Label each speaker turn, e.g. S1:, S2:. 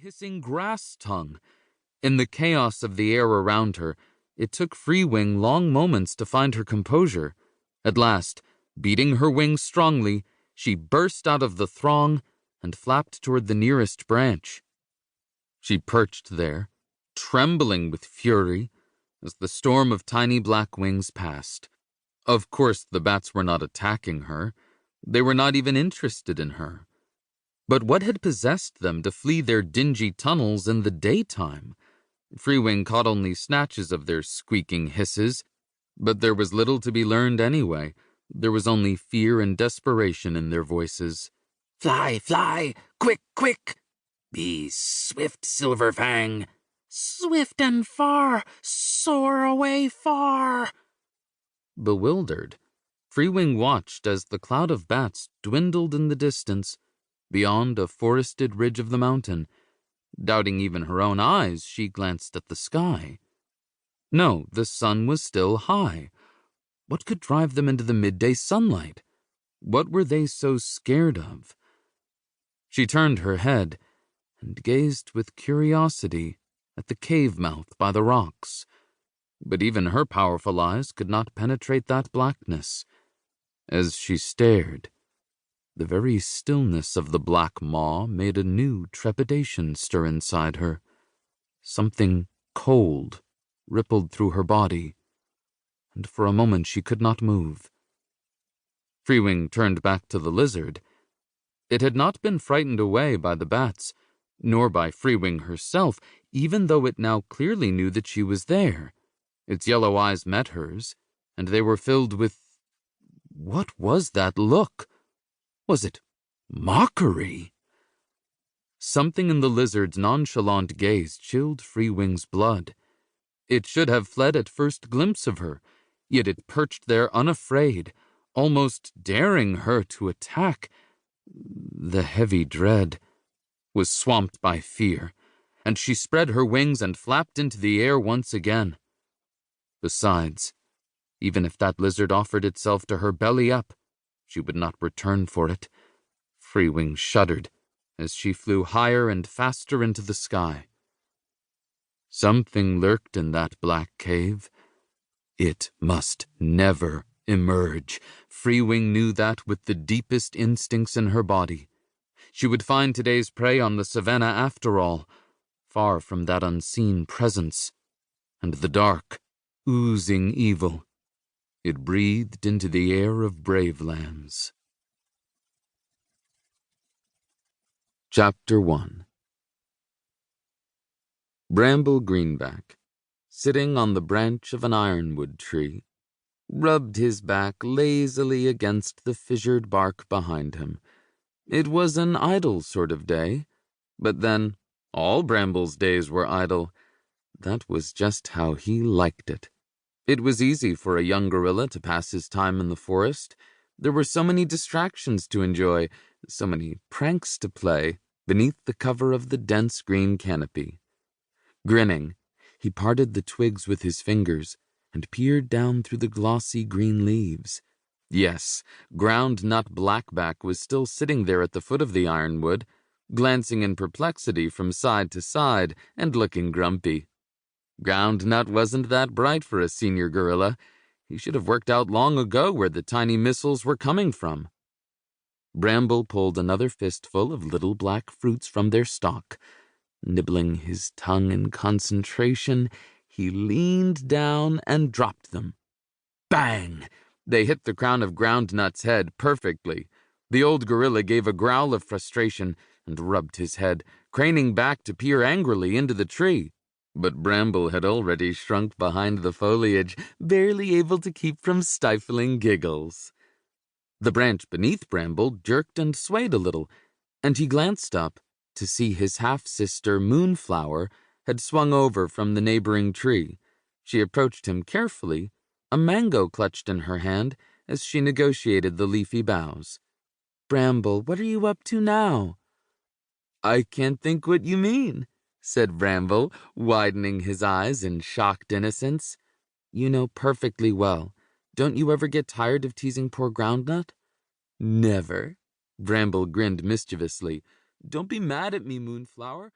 S1: hissing grass tongue. In the chaos of the air around her, it took Freewing long moments to find her composure. At last, beating her wings strongly, she burst out of the throng and flapped toward the nearest branch. She perched there, trembling with fury, as the storm of tiny black wings passed. Of course, the bats were not attacking her. They were not even interested in her. But what had possessed them to flee their dingy tunnels in the daytime? Freewing caught only snatches of their squeaking hisses, but there was little to be learned anyway. There was only fear and desperation in their voices.
S2: "Fly, fly! Quick, quick! Be swift, Silverfang! Swift and far! Soar away far!"
S1: Bewildered, Freewing watched as the cloud of bats dwindled in the distance, beyond a forested ridge of the mountain. Doubting even her own eyes, she glanced at the sky. No, the sun was still high. What could drive them into the midday sunlight? What were they so scared of? She turned her head and gazed with curiosity at the cave mouth by the rocks. But even her powerful eyes could not penetrate that blackness. As she stared, the very stillness of the black maw made a new trepidation stir inside her. Something cold rippled through her body, and for a moment she could not move. Freewing turned back to the lizard. It had not been frightened away by the bats, nor by Freewing herself, even though it now clearly knew that she was there. Its yellow eyes met hers, and they were filled with— what was that look? Was it mockery? Something in the lizard's nonchalant gaze chilled Freewing's blood. It should have fled at first glimpse of her, yet it perched there unafraid, almost daring her to attack. The heavy dread was swamped by fear, and she spread her wings and flapped into the air once again. Besides, even if that lizard offered itself to her belly up, she would not return for it. Freewing shuddered as she flew higher and faster into the sky. Something lurked in that black cave. It must never emerge. Freewing knew that with the deepest instincts in her body. She would find today's prey on the savannah after all, far from that unseen presence, and the dark, oozing evil. It breathed into the air of Bravelands. Chapter 1. Bramble Greenback, sitting on the branch of an ironwood tree, rubbed his back lazily against the fissured bark behind him. It was an idle sort of day, but then all Bramble's days were idle. That was just how he liked it. It was easy for a young gorilla to pass his time in the forest. There were so many distractions to enjoy, so many pranks to play, beneath the cover of the dense green canopy. Grinning, he parted the twigs with his fingers and peered down through the glossy green leaves. Yes, Groundnut Blackback was still sitting there at the foot of the ironwood, glancing in perplexity from side to side and looking grumpy. Groundnut wasn't that bright for a senior gorilla. He should have worked out long ago where the tiny missiles were coming from. Bramble pulled another fistful of little black fruits from their stalk. Nibbling his tongue in concentration, he leaned down and dropped them. Bang! They hit the crown of Groundnut's head perfectly. The old gorilla gave a growl of frustration and rubbed his head, craning back to peer angrily into the tree. But Bramble had already shrunk behind the foliage, barely able to keep from stifling giggles. The branch beneath Bramble jerked and swayed a little, and he glanced up to see his half-sister Moonflower had swung over from the neighboring tree. She approached him carefully, a mango clutched in her hand as she negotiated the leafy boughs. "Bramble, what are you up to now?" "I can't think what you mean," said Bramble, widening his eyes in shocked innocence. "You know perfectly well. Don't you ever get tired of teasing poor Groundnut?" "Never." Bramble grinned mischievously. "Don't be mad at me, Moonflower.